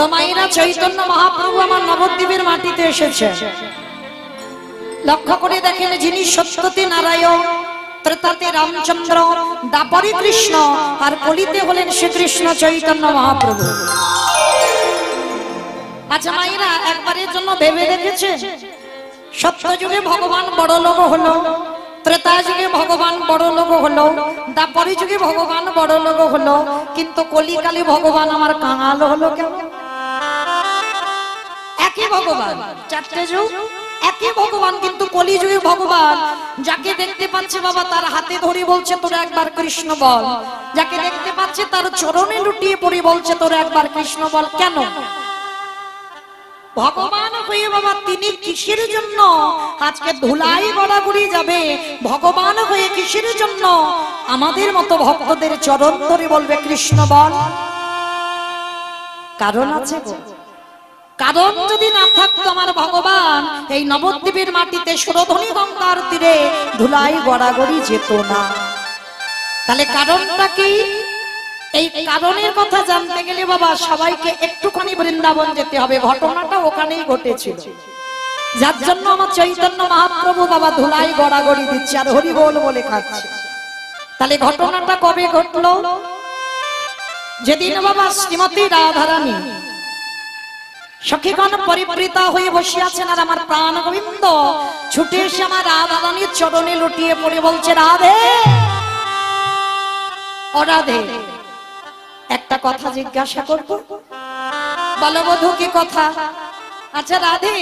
তো মায়েরা চৈতন্য মহাপ্রভু আমার নবদ্বীপের মাটিতে এসেছে। লক্ষ্য করে দেখেন, যিনি সত্যতে নারায়ণ, ত্রেতাতে রামচন্দ্র, দাপরে কৃষ্ণ, আর কলিতে হলেন শ্রীকৃষ্ণ চৈতন্য মহাপ্রভু। আচ্ছা মায়েরা, একবারের জন্য ভেবে দেখেছে, সত্য যুগে ভগবান বড় লোক হলো, ত্রেতা যুগে ভগবান বড় লোক হলো, দাপরে যুগে ভগবান বড় লোক হলো, কিন্তু কলিকালে ভগবান আমার কাঙাল হলো কেন? একই ভগবান, চারটে যুগ একই ভগবান, কিন্তু কলিযুগে ভগবান যাকে দেখতে পাচ্ছে বাবা তার হাতে ধরে বলছে তোরা একবার কৃষ্ণ বল, যাকে দেখতে পাচ্ছে তার চরণে লুটিয়ে পড়ে বলছে তোরা একবার কৃষ্ণ বল। কেন? ভগবান হয়ে বাবা তিনি কিসের জন্য আজকে ধুলাই গড়াগড়ি যাবে? ভগবান হয়ে কিসের জন্য আমাদের মতো ভক্তদের চরণ ধরে বলবে কৃষ্ণ বল? কারণ আছে গো। কারণ যদি না থাকতো আমার ভগবান এই নবদ্বীপের মাটিতে সুরধনী গঙ্গার তীরে ধুলাই গড়াগড়ি যেত না। তাহলে কারণটা কি? এই কারণের কথা জানতে গেলে বাবা সবাইকে একটুখানি বৃন্দাবন যেতে হবে। ঘটনাটা ওখানেই ঘটেছিল, যার জন্য আমার চৈতন্য মহাপ্রভু বাবা ধুলাই গড়াগড়ি দিচ্ছে আর হরি বল বলে খাচ্ছে। তাহলে ঘটনাটা কবে ঘটলো? যেদিন বাবা শ্রীমতী রাধারানী সখীগণ পরিবৃতা হয়ে বসে আছেন, আর আমার প্রাণ গোবিন্দ ছুটে এসে আমার রাধারানীর চরণে লুটিয়ে পড়ে বলছে রাধে ও রাধে, একটা কথা জিজ্ঞাসা করবো? বলো বধূ, কি কথা? আচ্ছা রাধে,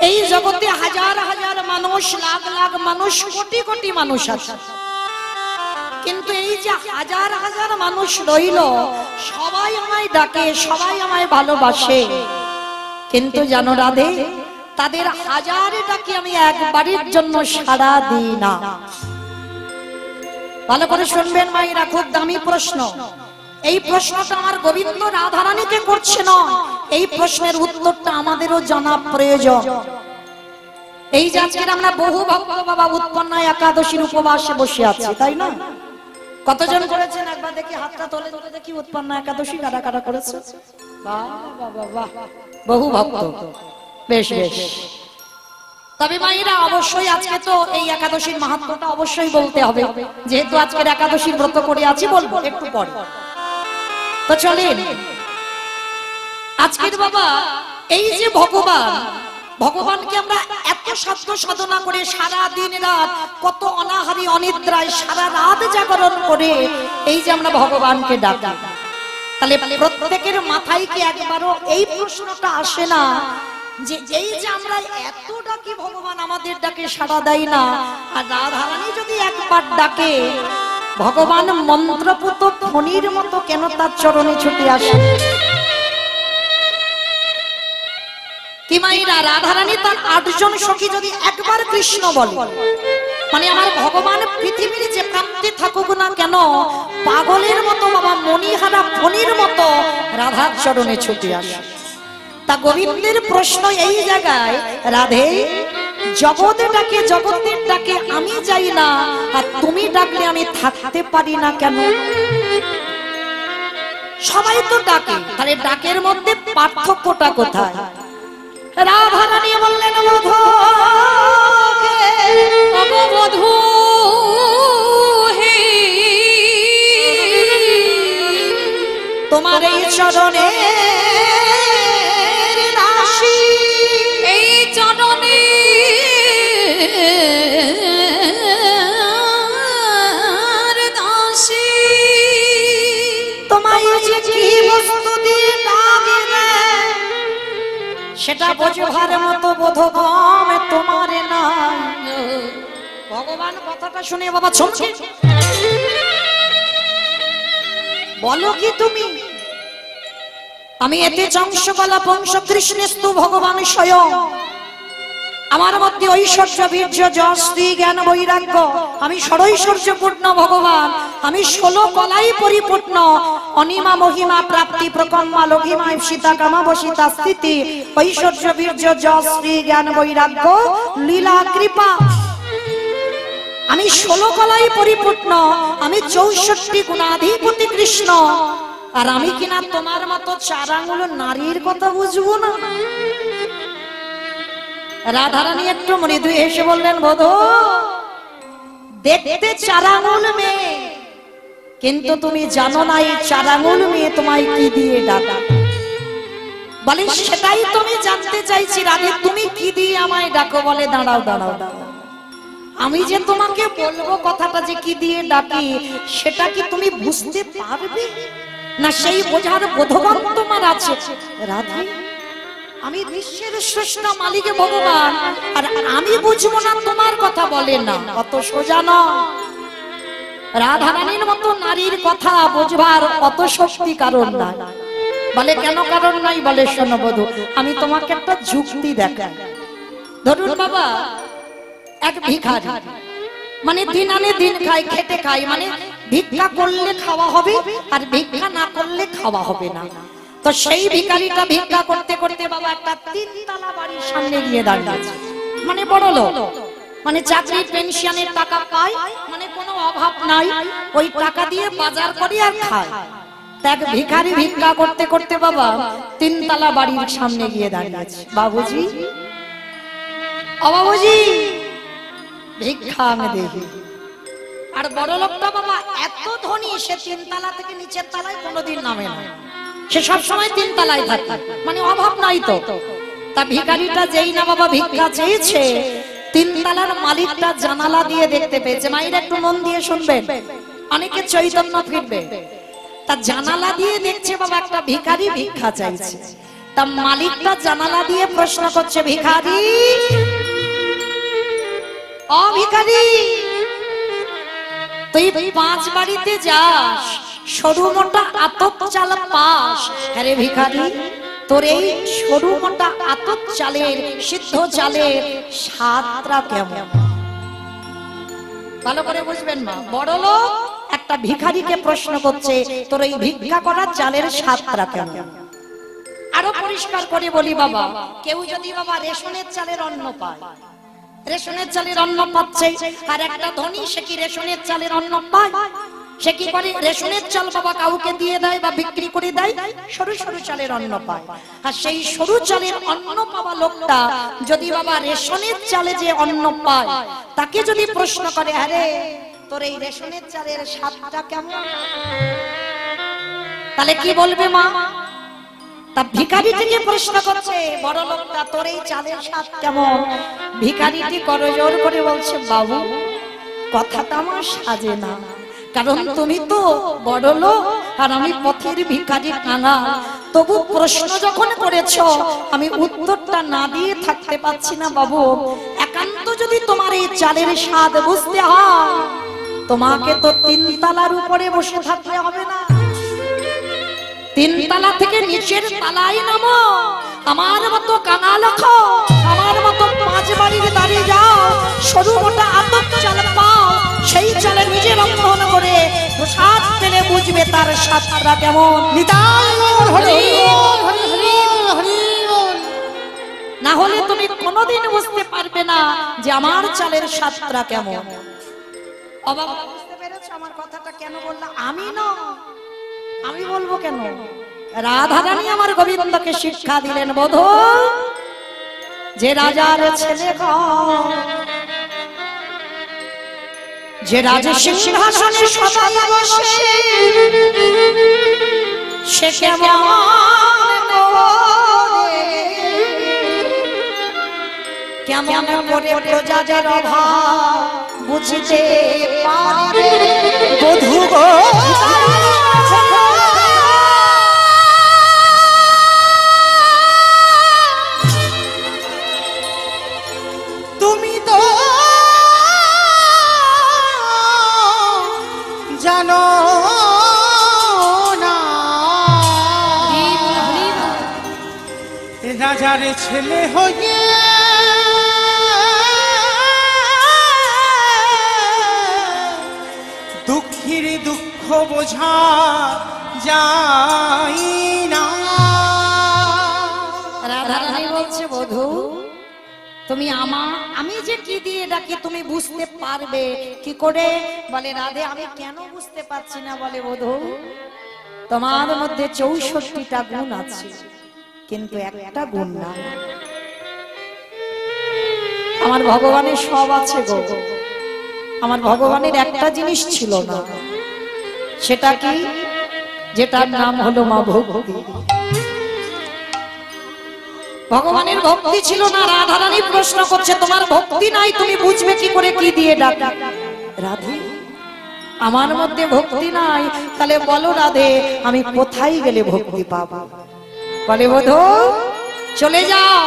এই জগতে হাজার হাজার মানুষ, লাখ লাখ মানুষ, কোটি কোটি মানুষ আছে, কিন্তু এই যে হাজার হাজার মানুষ রইল সবাই আমায় ডাকে, সবাই আমায় ভালোবাসে, কিন্তু জানো রাধে তাদের হাজারে ডাকে আমি একবারের জন্য সাড়া দিই না। ভালো করে শুনবেন মায়েরা, খুব দামি প্রশ্ন। এই প্রশ্নটা আমার গোবিন্দ রাধারানীকে করছে না, এই প্রশ্নের উত্তরটা আমাদেরও জানা প্রয়োজন। এই যে আজকের আমরা বহু ভক্ত বাবা উৎপন্ন একাদশীর উপবাসে বসে আছি, তাই না? কতজন করেছেন একবার দেখি হাতটা তোলে, তোলে দেখি উৎপন্ন একাদশী কারা কারা করেছে? বাহ বাহ বাহ, বহু ভক্ত, বেশ বেশ। তবে মায়েরা অবশ্যই আজকে তো এই একাদশীর মাহাত্ম্যটা অবশ্যই বলতে হবে, যেহেতু আজকের একাদশীর ব্রত করে আছি, বলবো একটু পরে। তো চলেন আজকের বাবা এই যে ভগবান, ভগবানকে আমরা এত সাধ্য সাধনা করে সারা দিন রাত, কত অনাহারি অনিদ্রায় সারা রাত জাগরণ করে এই যে আমরা ভগবানকে ডাকি, তাহলে প্রত্যেকের মাথায় কি একবারও এই প্রশ্নটা আসে না যে এই যে আমরা এত ডাকি ভগবান আমাদের ডাকে সাড়া দেয় না, আর রাধারানী যদি একবার ডাকে ভগবান মন্ত্রপুত ফণির মতো কেন তার চরণে ছুটে আসে? কি মাইরা, রাধারানী তার ৮ জন সখী যদি একবার কৃষ্ণ বলে, মানে আমার ভগবান পৃথিবীর যে প্রান্তে থাকুক না কেন পাগলের মতো বাবা মণিহারা ফণির মতো রাধার চরণে ছুটে আসে। তা গোবিন্দের প্রশ্ন এই জায়গায়, রাধে জগতের ডাকে, জগতের ডাকে আমি যাই না, আর তুমি ডাকলে আমি থাকতে পারি না কেন? সবাই তো ডাকে, তাহলে ডাকের মধ্যে পার্থক্যটা কোথায়? রাধারানী বললেন বধূ বধূ হে, তোমার এই চরণে দাসী, এই চরণে দাসী, তোমায় যে কি বস্তু দিয়ে ডাকবে সেটা বোঝবার মতো বোধগম তোমার নাই। ভগবান কথাটা শুনে বাবা চমকে, বলো কি তুমি? আমি এতে চংসকলা বংশ কৃষ্ণস্তু ভগবান স্বয়ং, আমার মধ্যে ঐশ্বর্য বীর্য যশ শ্রী জ্ঞান বৈরাগ্য, আমি ষড়ৈশ্বর্যপূর্ণ ভগবান, আমি 16 কলাই পরিপূর্ণ, অনিমা মহিমা প্রাপ্তি প্রকম্মা লঘিমা সীতা কামা বসিতা স্থিতি, ঐশ্বর্য বীর্য যশ শ্রী জ্ঞান বৈরাগ্য লীলা কৃপা। আমি 16 কলাই পরিপূর্ণ, আমি 64 গুণাধিপতি কৃষ্ণ, আর আমি কিনা তোমার মতো 4 আঙ্গুল নারীর কথা বুঝবো না। রাধারানী একটু মৃদু হেসে বললেন, বধূ দেখতে 4 আঙ্গুল মেয়ে, কিন্তু তুমি জানো না এই 4 আঙ্গুল মেয়ে তোমায় কি দিয়ে ডাকে। বলে সেটাই তুমি জানতে চাইছি রাধে, তুমি কি দিয়ে আমায় ডাকো? বলে দাঁড়াও দাঁড়াও দাঁড়াও, আমি যে তোমাকে বলবো কথাটা যে কি দিয়ে ডাকি সেটা কি তুমি বুঝতে পারবে না? সেই বোঝার বোধবান তোমার আছে রাধে? আমি বিশ্বের স্রষ্টা মালিক ভগবান, আর আমি বুঝবো না তোমার কথা? বলে না, অত সোজা নয়। রাধারানীর মতো নারীর কথা বুঝবার অত শক্তি কারণ নাই। বলে কেন কারণ নাই? বলে শোনো বধূ, আমি তোমাকে একটা যুক্তি দেখাই। ধরুন বাবা, এক ভিখারি, মানে দিন আনে দিন খায়, খেটে খায়, মানে ভিক্ষা করলে খাওয়া হবে আর ভিক্ষা না করলে খাওয়া হবে না। তো সেই ভিখারিটা ভিক্ষা করতে করতে বাবা একটা 3 তলা বাড়ির সামনে গিয়ে দাঁড়িয়েছে। মানে বড় লোক, মানে চাকরি পেনশনের টাকা পায়, মানে কোনো অভাব নাই, ওই টাকা দিয়ে বাজার করে আর খায়। এক ভিখারি ভিক্ষা করতে করতে বাবা 3 তলা বাড়ির সামনে গিয়ে দাঁড়িয়েছে। বাবুজি, ও বাবুজি, ভিক্ষা আমি দেখি। আর বড় লোকটা বাবা এত ধনী, সে 3 তলা থেকে নিচের তলায় কোনোদিন নামে না, সে সব সময় 3 তলায় থাকে, মানে অভাব নাই। তো তা ভিখারিটা যেই না বাবা ভিক্ষা চেয়েছে, 3 তলার মালিকটা জানালা দিয়ে দেখতে পেয়েছে। মায়েরা একটু মন দিয়ে শুনবেন, অনেকে চৈতন্য ফিরবে। তা জানালা দিয়ে দেখছে বাবা একটা ভিখারি ভিক্ষা চাইছে। তা মালিকটা জানালা দিয়ে প্রশ্ন করছে, ভিখারি, ও ভিখারি, তুই 5 বাড়িতে যাস, সরু মোটা আতপ চাল পাস। আরে ভিখারি, তোর এই সরু মোটা আতপ চালের, সিদ্ধ চালের স্বাদটা কেমন? ভালো করে বুঝবেন মা, বড় লোক একটা ভিখারিকে প্রশ্ন করছে, তোর এই ভিক্ষা করা চালের স্বাদটা কেমন? আরো পরিষ্কার করে বলি বাবা, কেউ যদি বাবা রেশনের চালের অন্ন পায়, রেশনের চালের অন্ন পাচ্ছে, আর একটা ধনী সে কি রেশনের চালের অন্ন পায়? সে কি করে? রেশনের চাল বাবা কাউকে দিয়ে দেয় বা বিক্রি করে দেয়, সরু সরু চালের অন্ন পায়। আর সেই সরু চালের অন্ন পাওয়া লোকটা যদি বাবা রেশনের চালে যে অন্ন পায়, তাকে যদি প্রশ্ন করে, আরে তোর এই রেশনের চালের স্বাদটা কেমন? তাহলে কি বলবে মা? তা ভিখারিটিকে প্রশ্ন করছে বড় লোকটা, তোর এই চালের স্বাদ কেমন? ভিখারিটি করজোর করে বলছে, বাবু কথাটা আমার সাজে না, কারণ তুমি তো বড় লোক আর আমি পথের ভিখারি কাঙাল। তবু প্রশ্ন যখন করেছো, আমি উত্তরটা না দিয়ে থাকতে পারছি না বাবু। একান্ত যদি তোমার এই চালের স্বাদ বুঝতে হয়, তোমাকে তো 3 তলার উপরে বসে থাকতে হবে না, 3 তলা থেকে নিচের তলায় নামো, আমার মতো কাঙাল খাও, আমার মতো 5 বাড়ির দাঁড়িয়ে যাও, সরু মোটা আতপ চাল পাও, সেই চালে নিজে রন্ধন করে প্রসাদ পেলে বুঝবে তার স্বাদটা কেমন। না হলে তুমি কোনোদিন বুঝতে পারবে না যে আমার চালের স্বাদটা কেমন। বাবা বুঝতে পেরেছো আমার কথাটা কেন বললাম? আমি না, আমি বলবো কেন? রাধারানী আমার গোবিন্দকে শিক্ষা দিলেন, বধূ যে রাজার ছেলে যে রাজা সিংহাসনে সবাই বসে, সে কেমন করে প্রজাদের অভাব বুঝতে পারে। বধূ গো তুমি তো জানো না, রাজার ছেলে হয়ে দুঃখীর দুঃখ বোঝা যায় না। রাধারানী বলছে, বধূ তুমি আমি যে কি দিয়ে ডাকি তুমি বুঝতে পারবে কি করে? বলে রাধে, আমি কেন বুঝতে পারছি না? বলে বধূ তোমার মধ্যে 64টা গুণ আছে, কিন্তু একটা গুণ না। আমার ভগবানের সব আছে গো, আমার ভগবানের একটা জিনিস ছিল না, সেটা কি? যেটার নাম হলো মা ভক্তি। ভগবানের ভক্তি ছিল না। রাধারানী প্রশ্ন করছে, তোমার ভক্তি নাই, তুমি বুঝবে কি করে কি দিয়ে ডাকা? রাধে, আমার মধ্যে ভক্তি নাই, তাহলে বলো রাধে, আমি কোথায় গেলে ভক্তি পাবো? বলে, বধূ চলে যাও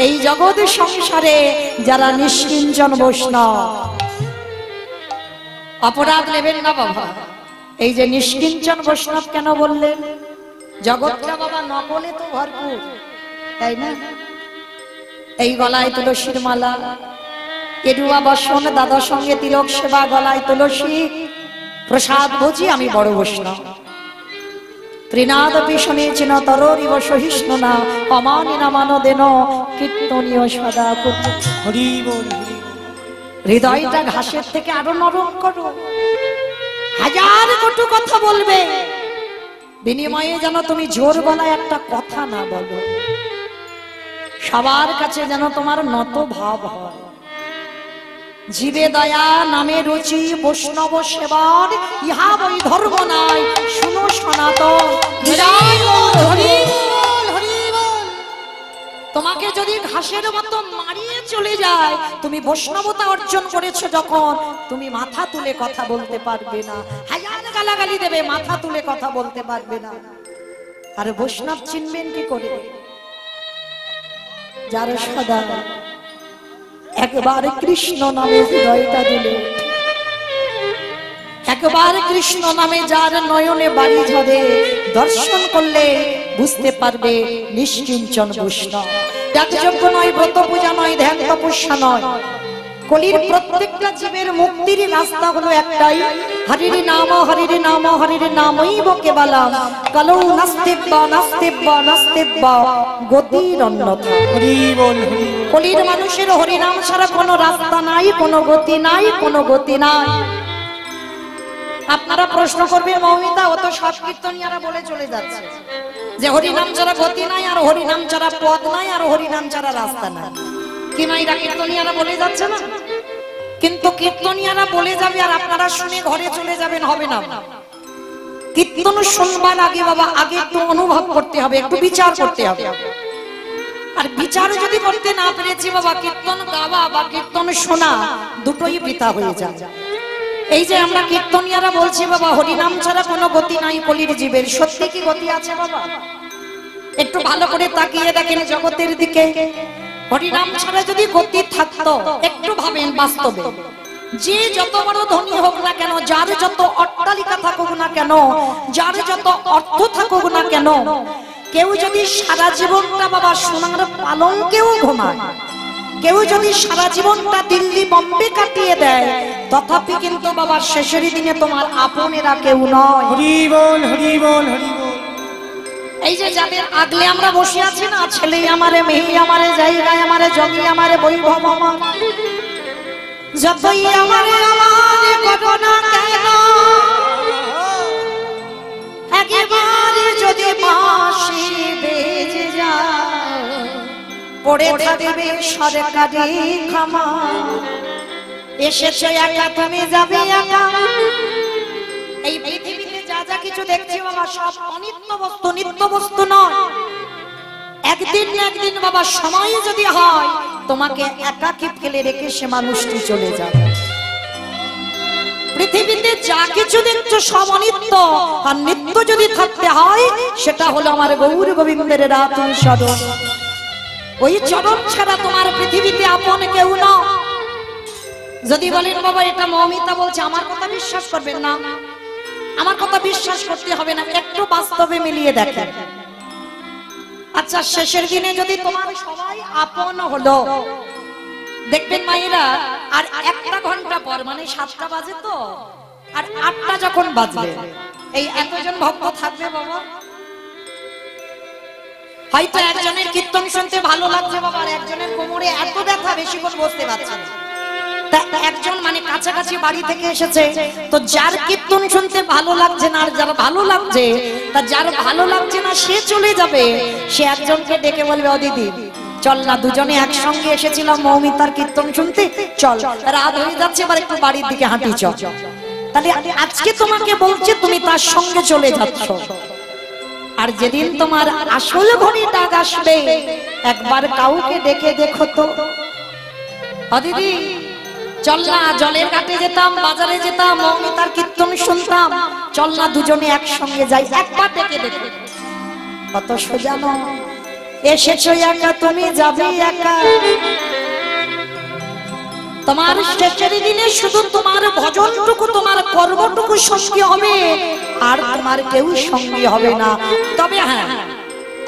এই জগৎ সংসারে যারা নিষ্কিঞ্চন বৈষ্ণব। অপরাধ নেবেন না বাবা, এই যে নিষ্কিঞ্চন বৈষ্ণব কেন বললেন? জগৎটা বাবা নকলে তো ভরপুর, তাই না? এই গলায় তুলসীর মালা, কেরুয়া বসন, দাদার সঙ্গে তিলক সেবা, গলায় তুলসী, প্রসাদ ভোজি, আমি বড় বৈষ্ণব। ত্রিনাদ পিছনে চিন তরিব সহিষ্ণু না, অমানি না মানো দেন কীর্তনীয় সদা। হরি বল। হৃদয়টা ঘাসের থেকে আরো নরম করো। হাজার কটু কথা বলবে, বিনিময়ে যেন তুমি জোর গলায় একটা কথা না বলো। সবার কাছে যেন তোমার নত ভাব হয়। জীবে দয়া, নামে রুচি, বৈষ্ণব সেবার, ইহা বই ধর্ম নাই, শুনো সনাতন। তোমাকে যদি ঘাসের মতো মারিয়ে চলে যায়, তুমি বৈষ্ণবতা অর্জন করেছো যখন, তুমি মাথা তুলে কথা বলতে পারবে না। হাজার গালাগালি দেবে, মাথা তুলে কথা বলতে পারবে না। আর বৈষ্ণব চিনবেন কি করে? যার সদা একবার কৃষ্ণ নামে হৃদয়টা দিলে, একবার কৃষ্ণ নামে যার নয়নে বাড়ি ঝরে, দর্শন করলে বুঝতে পারবে নিষ্কিঞ্চন বৈষ্ণব। যাগযজ্ঞ নয়, ব্রত পূজা নয়, ধ্যান তপস্যা নয়, কলির প্রত্যেকটা জীবের মুক্তির রাস্তা হলো একটাই, হরির নাম, হরির নাম, হরির নামৈব কেবলম, কলৌ নাস্তিব্য নাস্তিব্য নাস্তিব্য গতির অন্যথা। হরি বল। কলির মানুষের হরিনাম ছাড়া কোনো রাস্তা নাই, কোনো গতি নাই, কোনো গতি নাই। আপনারা প্রশ্ন করবেন, মৌমিতা ও তো সব কীর্তনিয়ারা বলে চলে যাচ্ছে যে হরিনাম ছাড়া গতি নাই, আর হরিনাম ছাড়া পথ নাই, আর হরিনাম ছাড়া রাস্তা নাই। কি মাইরা কীর্তনিয়ারা বলে যাচ্ছে না? কিন্তু কীর্তনিয়ারা বলে যাবে আর আপনারা শুনে ঘরে চলে যাবেন, হবে না। কীর্তন শুনবার আগে বাবা, আগে একটু অনুভব করতে হবে, একটু বিচার করতে হবে। আর বিচার যদি করতে না পেরেছি বাবা, কীর্তন গাওয়া বা কীর্তন শোনা দুটোই বৃথা হয়ে যায়। এই যে আমরা কীর্তনিয়ারা বলছি বাবা, হরিনাম ছাড়া কোনো গতি নাই কলির জীবের, সত্যি কি গতি আছে বাবা? একটু ভালো করে তাকিয়ে দেখেন জগতের দিকে। হরিনাম ছাড়া যদি গতি থাকতো, একটু ভাবেন বাস্তবে, যে যত বড় ধনী হোক না কেন, যার যত অট্টালিকা থাকুক না কেন, যার যত অর্থ থাকুক না কেন, কেউ যদি সারা জীবনটা বাবা সোনার পালঙ্কেও ঘুমায়, কেউ যদি সারা জীবনটা দিল্লি বম্বে কাটিয়ে দেয়, তথাপি কিন্তু বাবা শেষের দিনে তোমার আপনেরা কেউ নয়। হরি বল, হরি বল, হরি বল। এই যে যাদের আগলে আমরা বসে আছি না, ছেলে আমারে, মেয়ে আমারে, জায়গায় আমারে, জমি আমারে, বৈভব আমার, যতই আমারে আমারে করো না কেন, একেবারে যদি বাঁশি বেজে যায়, পড়ে থাকবে সরকারি ক্ষমা, এসেছো একা, তুমি যাবে একা। এই পৃথিবীতে যা যা কিছু দেখছি বাবা, সব অনিত্য বস্তু, নিত্য বস্তু নয়। একদিন না একদিন বাবা সময় যদি হয়, তোমাকে একাকী ফেলে রেখে সে মানুষটি চলে যাবে। পৃথিবীতে যা কিছু দেখছো সব অনিত্য, আর নিত্য যদি থাকতে হয়, সেটা হলো আমার গৌর গোবিন্দের রাতুল চরণ। ওই চরণ ছাড়া তোমার পৃথিবীতে আপন কেউ না। যদি বলেন বাবা এটা মৌমিতা বলছে, আমার কথা বিশ্বাস করবেন না, আমার কথা বিশ্বাস করতে হবে না, একটু বাস্তবে মিলিয়ে দেখেন। আচ্ছা, শেষের দিনে যদি তোমার সবাই আপন হলো, দেখবেন মায়েরা, আর একটা ঘন্টা পর, মানে 7টা বাজে তো, আর 8টা যখন বাজবে, এই এতজন ভক্ত থাকবে বাবা। হয়তো একজনের কীর্তন শুনতে ভালো লাগছে বাবা, আর একজনের কোমরে এত ব্যথা, বেশিক্ষণ বসতে পারছে না। তা একজন মানে কাছাকাছি বাড়ি থেকে এসেছে, তো যার কীর্তন শুনতে ভালো লাগছে না আর যার ভালো লাগছে, তা যার ভালো লাগছে না সে চলে যাবে, সে একজনকে ডেকে বলবে ও দিদি চল না দুজনে একসঙ্গে এসেছিলাম মৌমিতার কীর্তন শুনতে, চল রাত হয়ে যাচ্ছে এবার একটু বাড়ির দিকে হাঁটি চল। তাহলে আজকে তোমাকে বলছে তুমি তার সঙ্গে চলে যাচ্ছ, আর যেদিন তোমার আসল ঘড়ি ডাক আসবে একবার কাউকে ডেকে দেখো তো, ও দিদি চল না জলের ঘাটে যেতাম, বাজারে যেতাম, মৌমিতার কীর্তন শুনতাম, চল না দুজনে একসঙ্গে যাই, একবার ডেকে দেখো। কত সোজা নয়, এসেছো একা তুমি যাবে একা, তোমার শেষের দিনে শুধু তোমার ভজনটুকু তোমার কর্মটুকু সঙ্গী হবে, আর তোমার কেউ সঙ্গী হবে না। তবে হ্যাঁ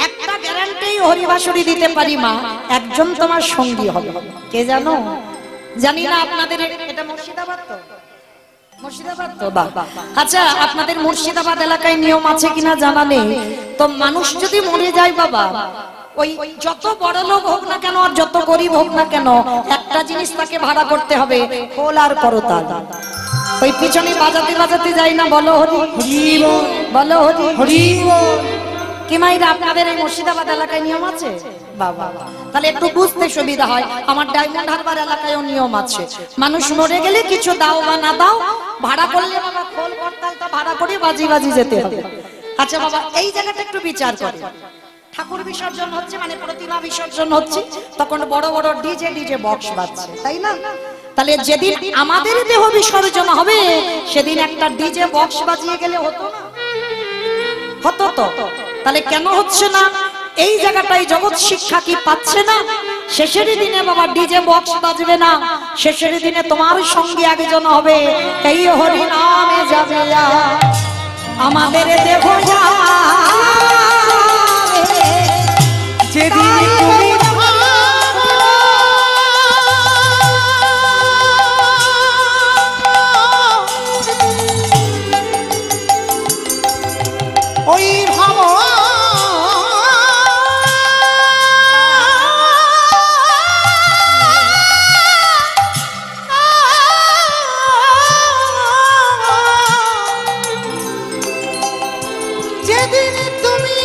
একটা গ্যারান্টি হরিবাসুরি দিতে পারি মা, একজন তোমার সঙ্গী হবে, কে জানো? জানি না আপনাদের এটা মুর্শিদাবাদ তো, মুর্শিদাবাদ তো বাবা। আচ্ছা আপনাদের মুর্শিদাবাদ এলাকায় নিয়ম আছে কিনা জানা নেই, তো মানুষ যদি মরে যায় বাবা, ওই যত বড় লোক হোক না কেন আর যত গরিব হোক না কেন, একটা জিনিস তাকে ভাড়া করতে হবে, খোল আর করতাল। ওই পিছনে বাজাতে বাজাতে যাই না, বলো হরি বলো হরি কি মাইরা? আপনাদের এই মুর্শিদাবাদ এলাকায় নিয়ম আছে বাবা, তাহলে একটু বুঝতে সুবিধা হয়। আমার ডায়মন্ড হারবার এলাকায়ও নিয়ম আছে, মানুষ মরে গেলে কিছু দাও বা না দাও, ভাড়া করলে বাবা খোল করতালটা ভাড়া করে বাজি বাজি যেতে হবে। আচ্ছা বাবা এই জায়গাটা একটু বিচার করে, ঠাকুর বিসর্জন হচ্ছে মানে প্রতিমা বিসর্জন হচ্ছে, তখন বড় বড় ডিজে বক্স বাজছে, তাই না? তাহলে যেদিন আমাদের দেহ বিসর্জন হবে সেদিন একটা ডিজে বক্স বাজিয়ে গেলে হতো না? হতো তো। তাহলে কেন হচ্ছে না? এই জায়গাটাই জগৎ শিক্ষা কি পাচ্ছে না? শেষের দিনে বাবা ডিজে বক্স বাজবে না, শেষের দিনে তোমার সঙ্গে একজন হবে, এই হরি নামে যাবে আমাদের দেহ যেদিন তুমি ওই ভাব যেদিন তুমি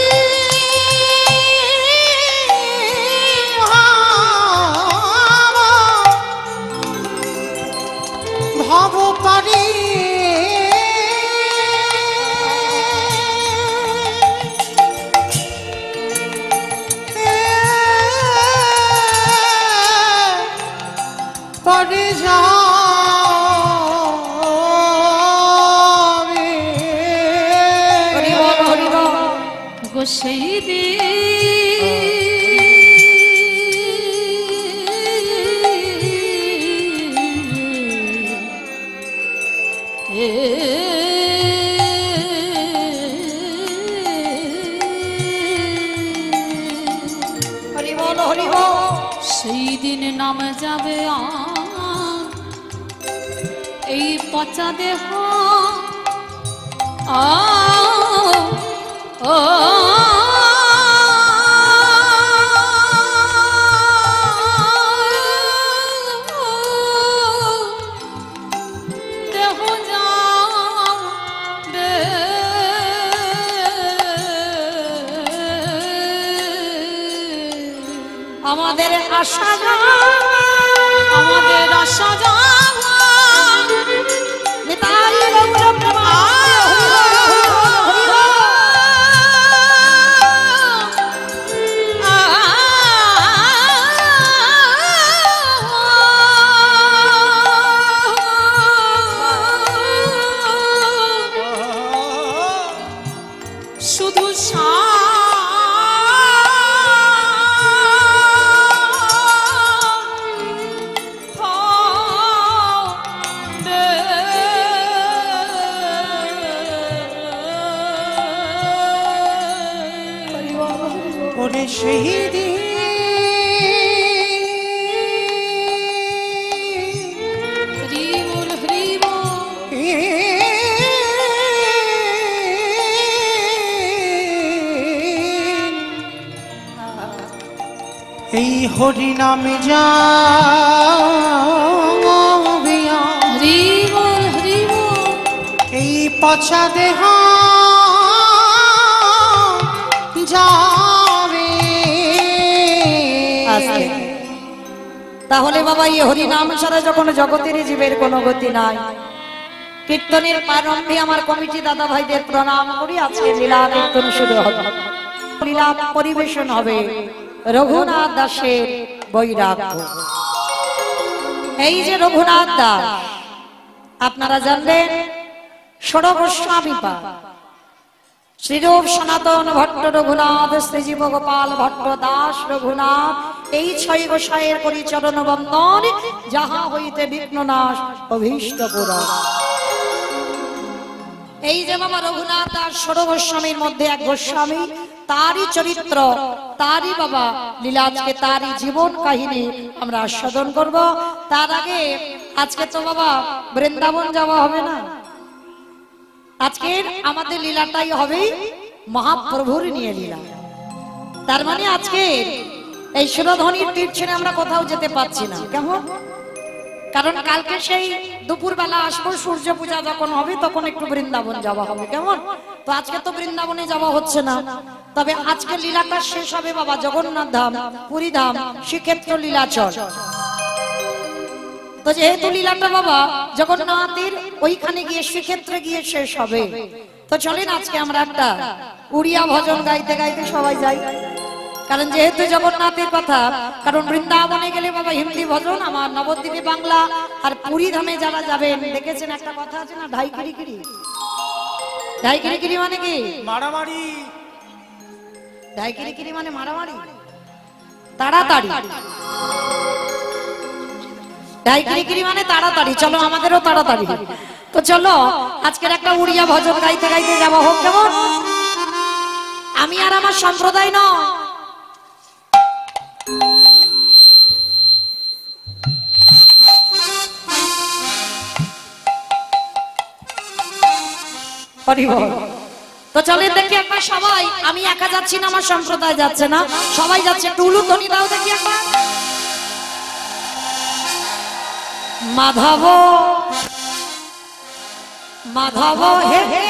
ভাব পারি পরে যাবে গো সেই সেই দিন নাম যাবে এই পচা দেহ দেহ যাবে আমাদের আশা আমাদের আশা শুধু ওরে সেই দিন এই হরি নামে যা পচা দেহ যাবে। তাহলে বাবা এই হরি নাম ছাড়া যখন জগতের জীবের কোনো গতি নাই, কীর্তনের প্রারম্ভে আমার কমিটি দাদা ভাইদের প্রণাম করি। আজকে লীলা কীর্তন শুরু হবে, লীলা পরিবেশন হবে রঘুনাথ দাসের বৈরাগ্য। এই যে রঘুনাথ দাস, আপনারা জানবেন ষোড়শ গোস্বামী পাদ শ্রীরূপ সনাতন ভট্ট রঘুনাথ শ্রীজীব গোপাল ভট্ট দাস রঘুনাথ, এই ছয় গোসাইয়ের পরিচরণ বন্দন, যাহা হইতে বিঘ্ন নাশ অভীষ্ট পুরা। এই যে বাবা রঘুনাথ দাস ষোড়শ গোস্বামীর মধ্যে এক গোস্বামী, তারই চরিত্র, তারই বাবা লীলা, আজকে তারই জীবন কাহিনী আমরা আস্বাদন করব। তার আগে আজকে তো বাবা বৃন্দাবন যাওয়া হবে না, আজকের আমাদের লীলাটাই হবে মহাপ্রভুর নিয়ে লীলা। তার মানে আজকে এই সুরধ্বনির তীর ছেড়ে আমরা কোথাও যেতে পারছি না। কেমন? কারণ কালকে সেই দুপুর বেলা আসবো, সূর্য পূজা যখন হবে তখন একটু বৃন্দাবন যাওয়া হবে। কেমন? তো আজকে তো বৃন্দাবনে যাওয়া হচ্ছে না, তবে আজকে লীলাটা শেষ হবে বাবা জগন্নাথ ধাম, পুরী ধাম, শ্রীক্ষেত্র লীলাচল। তো যেহেতু লীলাটা বাবা জগন্নাথের ওইখানে গিয়ে শ্রীক্ষেত্রে গিয়ে শেষ হবে, তো চলেন আজকে আমরা একটা উড়িয়া ভজন গাইতে গাইতে সবাই যাই। কারণ যেহেতু জগন্নাথের কথা, কারণ বৃন্দাবনে গেলে বাবা হিন্দি ভজন, আমার নবদ্বীপে বাংলা, আর পুরী ধামে যারা যাবেন দেখেছেন একটা কথা আছে না, ঢাই কিরিকিরি। ঢাই কিরিকিরি মানে কি? মারামারি। ঢাই কিরিকিরি মানে মারামারি, তাড়াতাড়ি। ঢাই কিরিকিরি মানে তাড়াতাড়ি, চলো আমাদেরও তাড়াতাড়ি। তো চলো আজকের একটা উড়িয়া ভজন গাইতে গাইতে যাওয়া হোক। কেমন? আমি আর আমার সম্প্রদায় নয়, তো চলেন দেখি একবার সবাই, আমি একা যাচ্ছি না, আমার সম্প্রদায় যাচ্ছে না, সবাই যাচ্ছে। একটু উলুধ্বনি দাও দেখি একবার। মাধব মাধব হে হে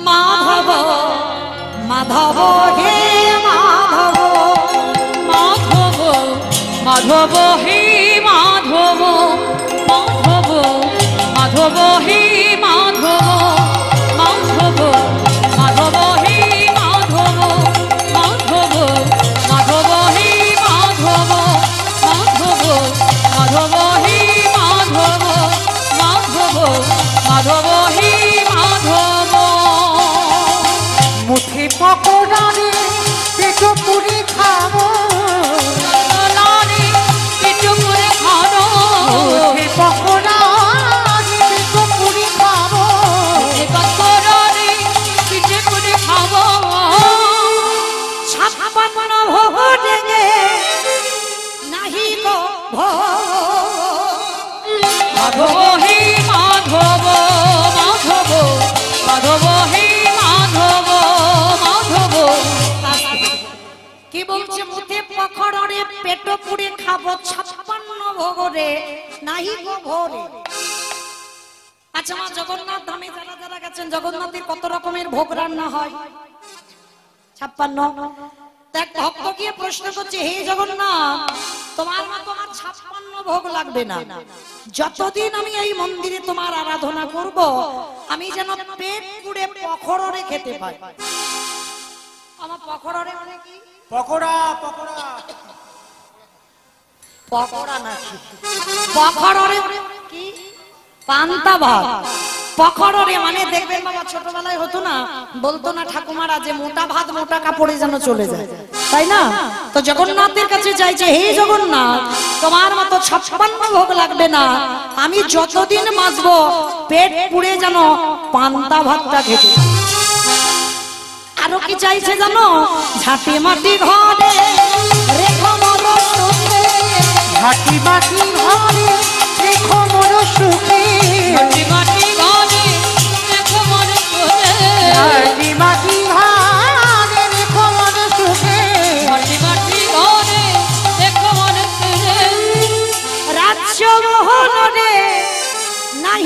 মাধব মাধব হে মাধব মাধব মাধব হে মাধব মাধব মাধব হে মাধব মাধব মাধব হে মাধব মাধব মাধব হে মাধব মাধব মাধব হে মাধব মাধব মাধব হে মাধব। মুঠি পকোড়ারে পেট পুরি খাবো, মুঠি পকোড়ারে পেট পুরি খাবো, ছাপ্পান্ন ভোগ ডেঙে নাহি গো মাধব হে মাধব মাধব মাধব হে মাধব মাধব। কি বলছে? মুঠে পকড়ে পেট পুড়ে খাবো, 56 ভোগরে নাহি গো ভোরে। আচ্ছা মা, জগন্নাথ ধামে যারা যারা গেছেন, জগন্নাথের কত রকমের ভোগ রান্না হয়? 56। এক ভক্ত গিয়ে প্রশ্ন করছে, হে জগন্নাথ, তোমার মা তোমার 56 ভোগ লাগবে না, যতদিন আমি এই মন্দিরে তোমার আরাধনা করব, আমি যেন পেট পুড়ে পকড়ে খেতে পাই। আমার পকড়ে মানে কি? পকোড়া পকোড়া পকোড়া না, পকড়ে কি? পান্তা ভাত। পকড়ে মানে দেখবেন বাবা ছোটবেলায় হতো না, বলতো না ঠাকুমারা যে মোটা ভাত মোটা কাপড়ে যেন চলে যায়, তাই না? তো জগন্নাথের কাছে চাইছে, হে জগন্নাথ, তোমার মতো 56 ভোগ লাগবে না, আমি যতদিন বাঁচবো পেট পুড়ে যেন পান্তা ভাতটা খেতে। আরো কি চাইছে জানো? ঝাঁটি মাটি ঘরে রেখো মোর সুখে, ঝাঁটি মাটি ঘরে রেখো মোর সুখে, মাটি মাটি ঘরে রেখো মোর সুখে, ঝাঁটি মাটি ঘরে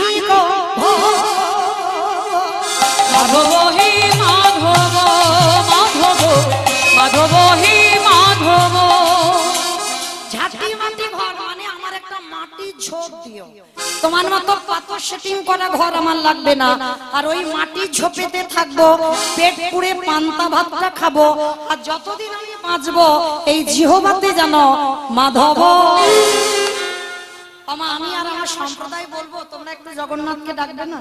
নাহি গো মাধব হে মাধব মাধব মাধব হে মাধব। ঝাঁটি মাটি ঘর মানে আমার একটা মাটির ঝোপ দিও। তোমার মতো পাথর সেটিং করা ঘর আমার লাগবে না। আর ওই মাটির ঝোপেতে থাকবো, পেট পুড়ে পান্তা ভাতটা খাবো, আর যতদিন আমি বাঁচবো এই জিহ্বাতে জানো মাধব। আমি আর আমার সম্প্রদায় বলবো তোমরা একটু জগন্নাথকে ডাকবে না?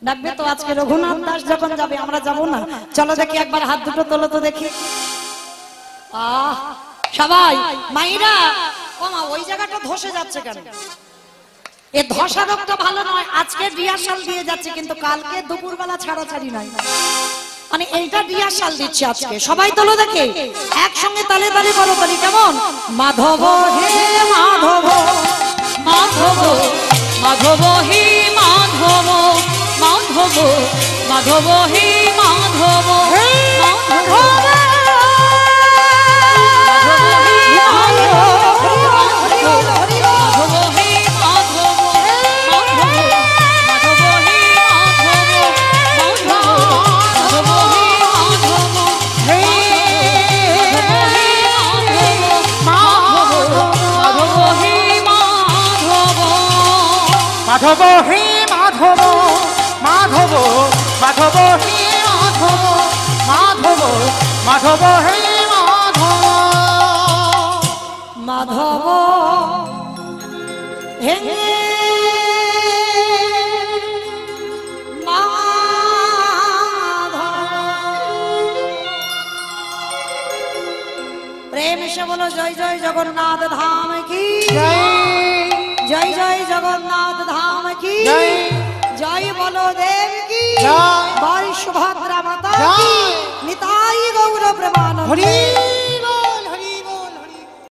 ডাকবে তো? আজকে রঘুনাথ দাস যখন যাবে আমরা যাব না? চলো দেখি একবার হাত দুটো তোলো তো দেখি। সবাই মাইরা ও মা ওই জায়গাটা ধসে যাচ্ছে কেন? এই ধসা রোগটা ভালো নয়। আজকে রিহার্সাল দিয়ে যাচ্ছে কিন্তু কালকে দুপুরবেলা ছাড়াছাড়ি নাই। মানে এইটা রিহার্সাল দিচ্ছে আজকে। সবাই তোলো দেখে একসঙ্গে তালে তালে করো তালি। কেমন? মাধব হে মাধব মাধব মাধব হে মাধব মাধব মাধব হে মাধব মাধব মাধব হে মাধব মাধব মাধব হে মাধব মাধব মাধব হে মাধব মাধব হে প্রেম সে বলো জয় জয় জগন্নাথ ধাম কি জয় জয় জগন্নাথ ধাম কি জয় বলো দেব কি জয় সুভদ্রা মাতা কি নিতাই গৌর প্রেমানন্দ।